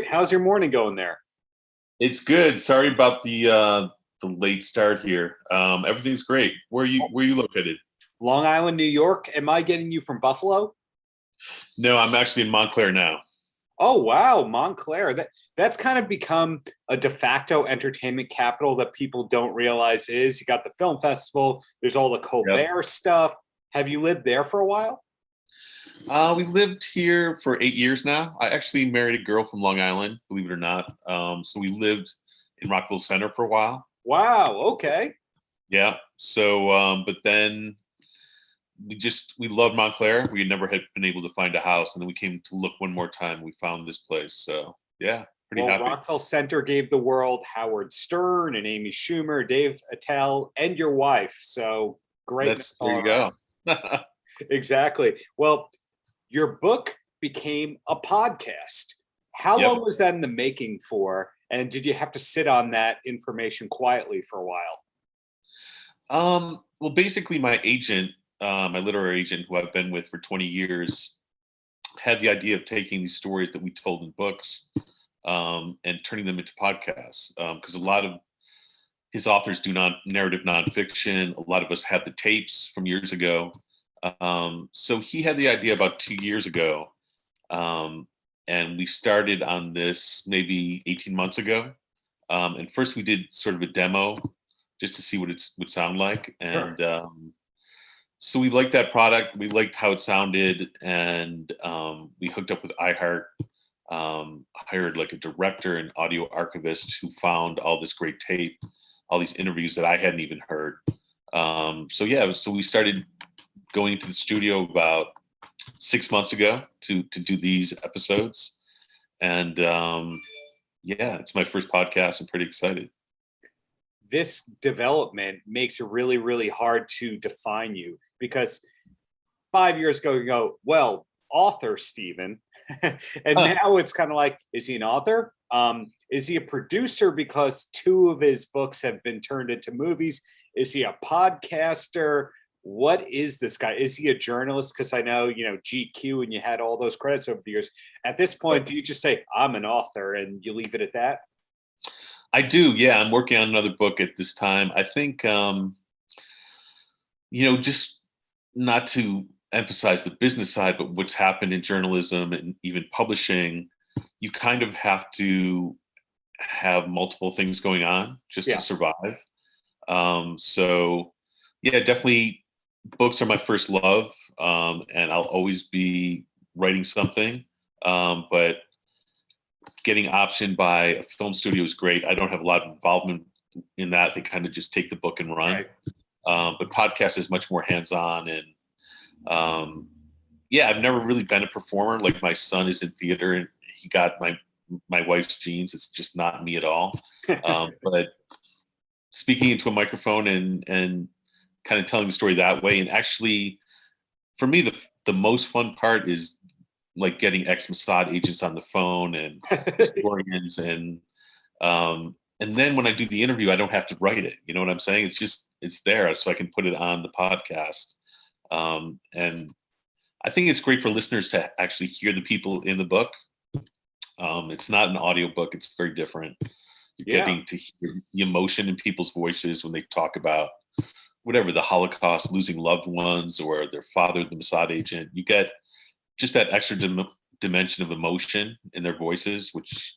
How's your morning going there? It's good. Sorry about the late start here. Everything's great. Where you located? Long Island, New York. Am I getting you from Buffalo? No, I'm actually in Montclair now. Oh wow, Montclair. That's kind of become a de facto entertainment capital that people don't realize is. You got the film festival, there's all the Yep. Colbert stuff. Have you lived there for a while? We lived here for 8 years now. I actually married a girl from Long Island, believe it or not. So we lived in Rockville Center for a while. Wow, okay. Yeah. So, but then we loved Montclair. We had never been able to find a house, and then we came to look one more time. We found this place. So yeah, pretty Well, happy. Rockville Center gave the world Howard Stern and Amy Schumer, Dave Attell, and your wife. So greatness There all you around. go. Exactly. Well, your book became a podcast. How Yep. long was that in the making for? And did you have to sit on that information quietly for a while? Well, basically, my agent, my literary agent, who I've been with for 20 years, had the idea of taking these stories that we told in books and turning them into podcasts. Because a lot of his authors do not narrative nonfiction. A lot of us had the tapes from years ago. So he had the idea about 2 years ago. And we started on this maybe 18 months ago. And first we did sort of a demo just to see what it would sound like. Sure. And so we liked that product. We liked how it sounded. And we hooked up with iHeart, hired like a director and audio archivist who found all this great tape, all these interviews that I hadn't even heard. So we started going into the studio about 6 months ago to do these episodes. And yeah, it's my first podcast. I'm pretty excited. This development makes it really, really hard to define you because 5 years ago, you go, well, author Stephen. And now it's kind of like, is he an author? Is he a producer because two of his books have been turned into movies? Is he a podcaster? What is this guy? Is he a journalist? Because I know, GQ and you had all those credits over the years. At this point, do you just say, I'm an author and you leave it at that? I do. Yeah. I'm working on another book at this time. I think, just not to emphasize the business side, but what's happened in journalism and even publishing, you kind of have to have multiple things going on just to survive. So yeah, definitely books are my first love. And I'll always be writing something. But getting optioned by a film studio is great. I don't have a lot of involvement in that. They kind of just take the book and run. Right. But podcast is much more hands-on. And yeah, I've never really been a performer. Like my son is in theater and he got my wife's genes. It's just not me at all. But speaking into a microphone and kind of telling the story that way. And actually, for me, the most fun part is like getting ex-Mossad agents on the phone and historians and then when I do the interview, I don't have to write it. You know what I'm saying? It's there, so I can put it on the podcast. And I think it's great for listeners to actually hear the people in the book. It's not an audio book; it's very different. You're getting to hear the emotion in people's voices when they talk about whatever, the Holocaust, losing loved ones, or their father, the Mossad agent. You get just that extra dimension of emotion in their voices, which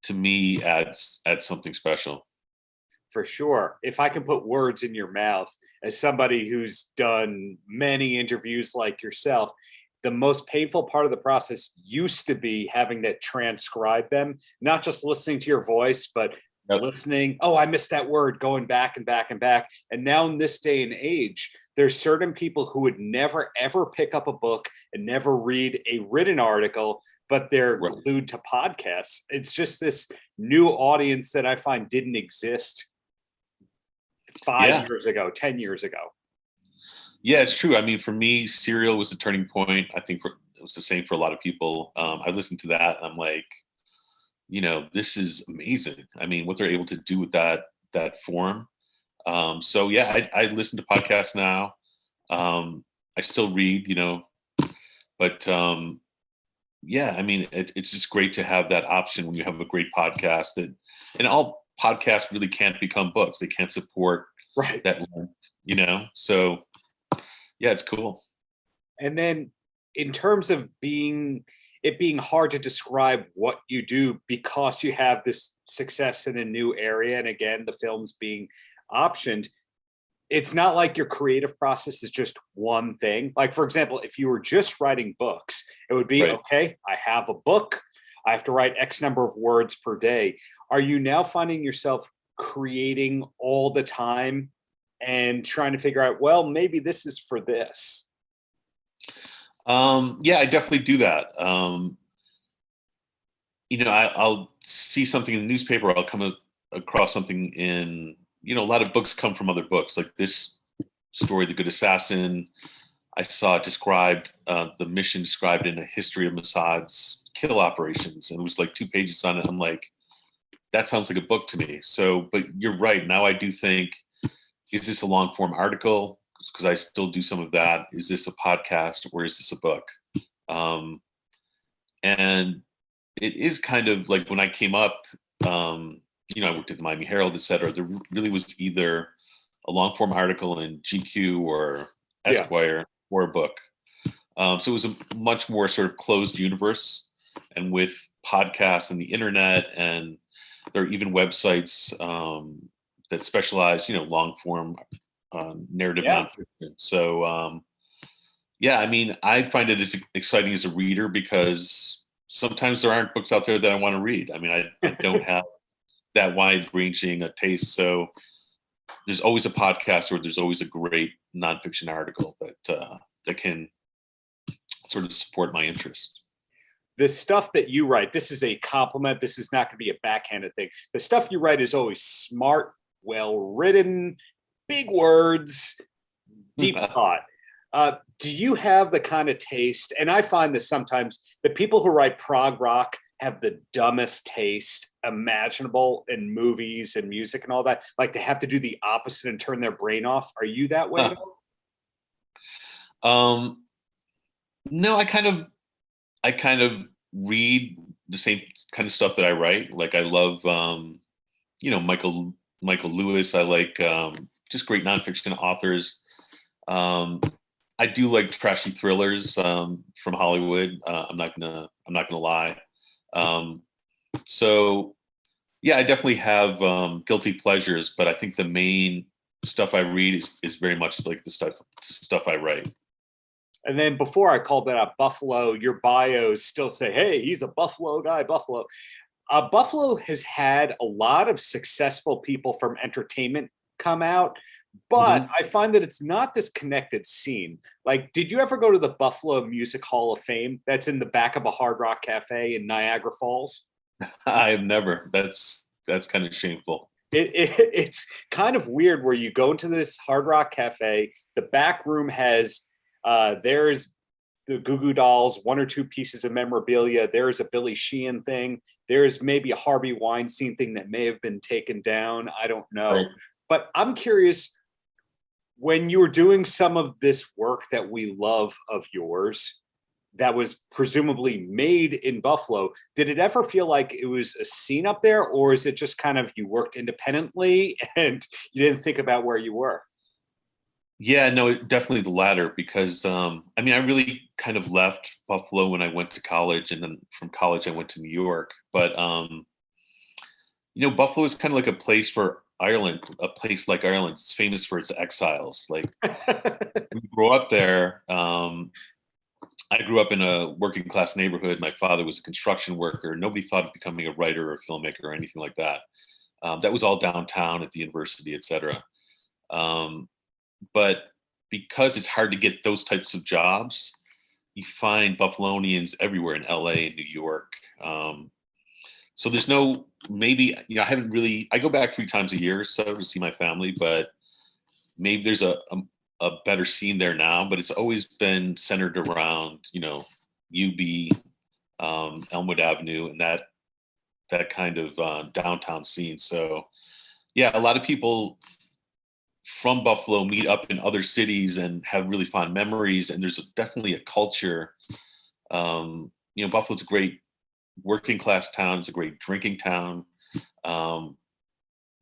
to me adds something special. For sure. If I can put words in your mouth, as somebody who's done many interviews like yourself, the most painful part of the process used to be having to transcribe them, not just listening to your voice, but listening. Oh, I missed that word, going back and back and back. And now in this day and age, there's certain people who would never, ever pick up a book and never read a written article, but they're glued to podcasts. It's just this new audience that I find didn't exist 5 years ago, 10 years ago. Yeah, it's true. I mean, for me, Serial was a turning point. I think it was the same for a lot of people. I listened to that and I'm like, this is amazing. I mean, what they're able to do with that form. So yeah, I listen to podcasts now. I still read, but yeah, I mean, it's just great to have that option when you have a great podcast. And all podcasts really can't become books. They can't support Right. that length, So yeah, it's cool. And then in terms of it being hard to describe what you do because you have this success in a new area, and again, the films being optioned, it's not like your creative process is just one thing. Like, for example, if you were just writing books, it would be, Right. okay, I have a book, I have to write X number of words per day. Are you now finding yourself creating all the time and trying to figure out, well, maybe this is for this? Yeah, I definitely do that. I'll see something in the newspaper. I'll come across something in, a lot of books come from other books. Like this story, The Good Assassin, I saw it described, the mission described in a history of Mossad's kill operations. And it was like 2 pages on it. I'm like, that sounds like a book to me. So, but you're right. Now I do think, is this a long form article? Because I still do some of that. Is this a podcast or is this a book? And it is kind of like when I came up, I worked at the Miami Herald, et cetera. There really was either a long form article in GQ or Esquire or a book. So it was a much more sort of closed universe. And with podcasts and the internet, and there are even websites that specialize, long form narrative nonfiction. So yeah, I mean, I find it as exciting as a reader because sometimes there aren't books out there that I want to read. I mean, I don't have that wide ranging a taste. So there's always a podcast or there's always a great nonfiction article that can sort of support my interest. The stuff that you write, this is a compliment. This is not going to be a backhanded thing. The stuff you write is always smart, well written, big words, deep thought. Do you have the kind of taste? And I find this sometimes, the people who write prog rock have the dumbest taste imaginable in movies and music and all that. Like, they have to do the opposite and turn their brain off. Are you that way? No, I kind of read the same kind of stuff that I write. Like, I love Michael Lewis. I like just great nonfiction authors. I do like trashy thrillers from Hollywood. I'm not gonna lie. So yeah, I definitely have guilty pleasures, but I think the main stuff I read is very much like the stuff I write. And then before I called that out, Buffalo, your bios still say, hey, he's a Buffalo guy, Buffalo. Buffalo has had a lot of successful people from entertainment come out, but I find that it's not this connected scene. Like, did you ever go to the Buffalo Music Hall of Fame that's in the back of a Hard Rock Cafe in Niagara Falls? I have never. That's kind of shameful. It's kind of weird where you go into this Hard Rock Cafe, the back room has, there's the Goo Goo Dolls, 1 or 2 pieces of memorabilia. There's a Billy Sheehan thing. There's maybe a Harvey Weinstein thing that may have been taken down. I don't know. Right. But I'm curious, when you were doing some of this work that we love of yours, that was presumably made in Buffalo, did it ever feel like it was a scene up there, or is it just kind of you worked independently and you didn't think about where you were? Yeah, no, definitely the latter, because I really kind of left Buffalo when I went to college, and then from college I went to New York. But Buffalo is kind of like a place for Ireland, a place like Ireland. It's famous for its exiles. Like, we grew up there. I grew up in a working class neighborhood. My father was a construction worker. Nobody thought of becoming a writer or a filmmaker or anything like that. That was all downtown at the university, et cetera. But because it's hard to get those types of jobs, you find Buffalonians everywhere in LA and New York. So there's no, maybe, I haven't really, I go back 3 times a year or so to see my family, but maybe there's a better scene there now, but it's always been centered around, UB, Elmwood Avenue, and that kind of downtown scene. So yeah, a lot of people from Buffalo meet up in other cities and have really fond memories. And there's definitely a culture Buffalo's a great working class town. It's a great drinking town.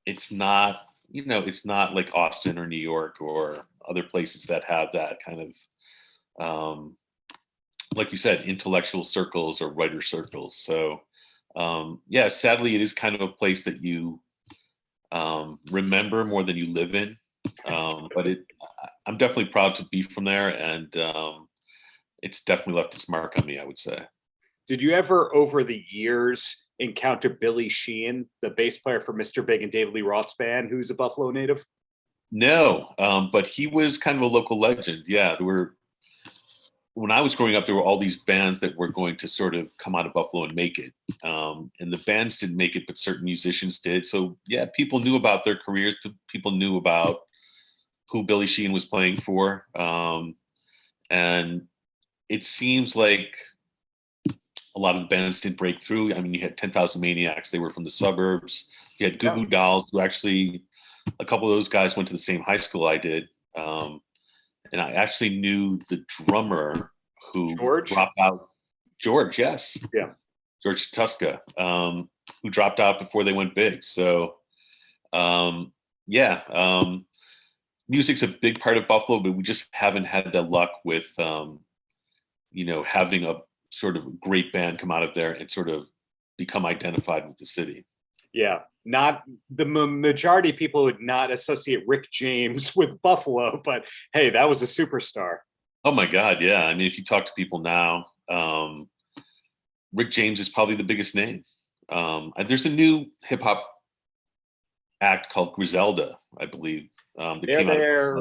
It's not, it's not like Austin or New York or other places that have that kind of, like you said, intellectual circles or writer circles. So, yeah, sadly, it is kind of a place that you remember more than you live in. But I'm definitely proud to be from there, and it's definitely left its mark on me, I would say. Did you ever, over the years, encounter Billy Sheehan, the bass player for Mr. Big and David Lee Roth's band, who's a Buffalo native? No, but he was kind of a local legend. Yeah, when I was growing up, there were all these bands that were going to sort of come out of Buffalo and make it. And the bands didn't make it, but certain musicians did. So yeah, people knew about their careers. People knew about who Billy Sheehan was playing for. And it seems like a lot of the bands did break through. I mean, you had 10,000 Maniacs. They were from the suburbs. You had Goo Goo Dolls, who actually, a couple of those guys went to the same high school I did. And I actually knew the drummer who dropped out. George, yes. Yeah. George Tuska, who dropped out before they went big. So, music's a big part of Buffalo, but we just haven't had the luck with, having a sort of great band come out of there and sort of become identified with the city. Yeah, not the majority of people would not associate Rick James with Buffalo, but hey, that was a superstar. Oh my God, yeah. I mean, if you talk to people now, Rick James is probably the biggest name. There's a new hip hop act called Griselda, I believe. They're there.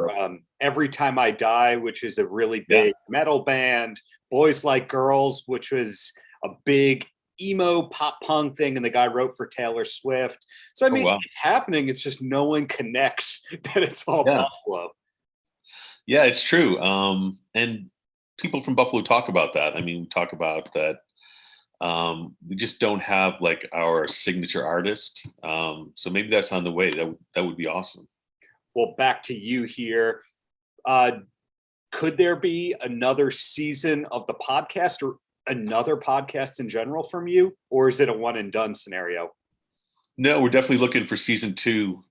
Every Time I Die, which is a really big metal band. Boys Like Girls, which was a big emo pop punk thing, and the guy wrote for Taylor Swift. So I mean, it's happening. It's just no one connects that it's all Buffalo. Yeah, it's true. And people from Buffalo talk about that. I mean, we talk about that. We just don't have like our signature artist. So maybe that's on the way. That would be awesome. Well, back to you here. Could there be another season of the podcast or another podcast in general from you, or is it a one and done scenario? No, we're definitely looking for season 2.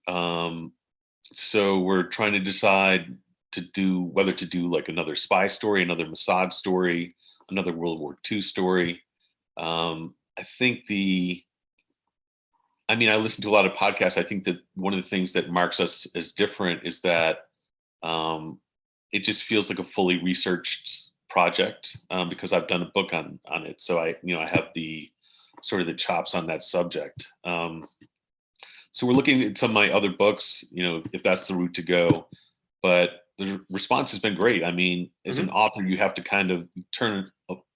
So we're trying to decide whether to do like another spy story, another Mossad story, another World War II story. I think I listen to a lot of podcasts. I think that one of the things that marks us as different is that it just feels like a fully researched project, because I've done a book on it. So I have the sort of the chops on that subject. So we're looking at some of my other books, if that's the route to go. But the response has been great. I mean, as an author, you have to kind of turn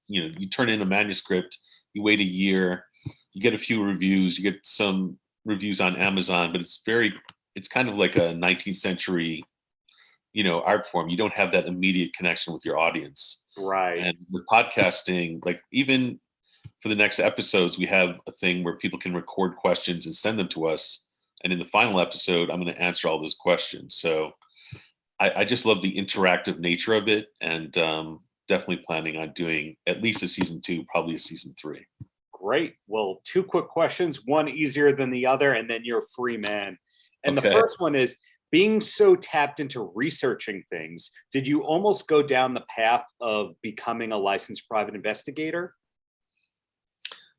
in a manuscript, you wait a year, you get a few reviews, you get some reviews on Amazon, but it's kind of like a 19th century, art form. You don't have that immediate connection with your audience. Right. And with podcasting, like even for the next episodes, we have a thing where people can record questions and send them to us. And in the final episode, I'm going to answer all those questions. So I just love the interactive nature of it, and definitely planning on doing at least a season 2, probably a season 3. Great. Well, 2 quick questions, one easier than the other, and then you're a free man. And the first one is, being so tapped into researching things, did you almost go down the path of becoming a licensed private investigator?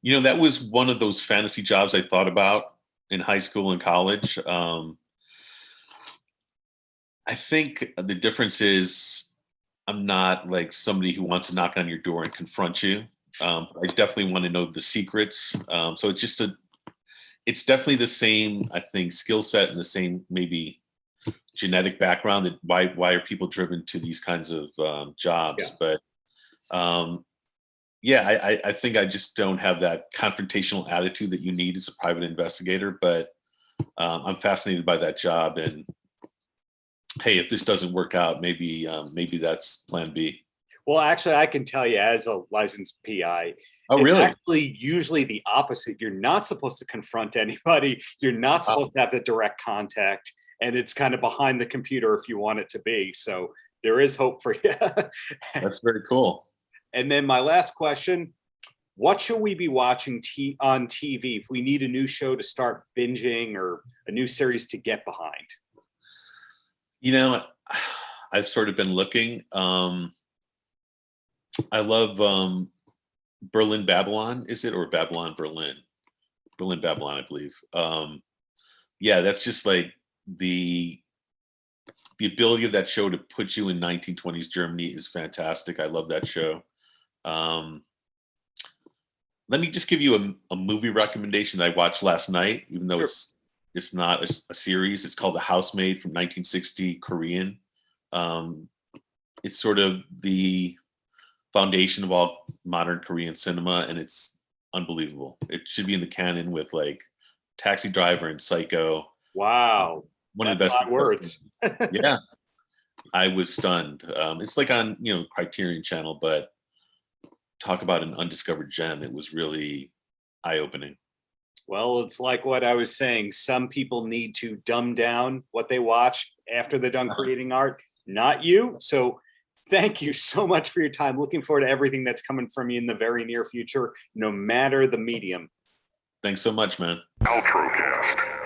That was one of those fantasy jobs I thought about in high school and college. I think the difference is I'm not like somebody who wants to knock on your door and confront you. I definitely want to know the secrets. So it's definitely the same, I think, skill set and the same maybe genetic background. That why are people driven to these kinds of jobs? Yeah. But I think I just don't have that confrontational attitude that you need as a private investigator. But I'm fascinated by that job, and hey, if this doesn't work out, maybe that's plan B. Well, actually, I can tell you as a licensed PI, it's really actually usually the opposite. You're not supposed to confront anybody. You're not supposed to have the direct contact, and it's kind of behind the computer if you want it to be. So there is hope for you. That's very cool. And then my last question, what should we be watching on TV if we need a new show to start binging or a new series to get behind? You know, I've sort of been looking. I love Berlin Babylon, is it? Or Babylon Berlin? Berlin Babylon, I believe. Yeah, that's just like the ability of that show to put you in 1920s Germany is fantastic. I love that show. Let me just give you a movie recommendation that I watched last night, even though Sure. it's not a series. It's called The Housemaid from 1960, Korean. It's sort of the foundation of all modern Korean cinema, and it's unbelievable. It should be in the canon with like Taxi Driver and Psycho. Wow. One of That's the best hot words. Yeah, I was stunned. It's like on Criterion Channel, but talk about an undiscovered gem. It was really eye-opening. Well, it's like what I was saying. Some people need to dumb down what they watch after they're done creating art, not you. So thank you so much for your time. Looking forward to everything that's coming from you in the very near future, no matter the medium. Thanks so much, man. Paltrocast.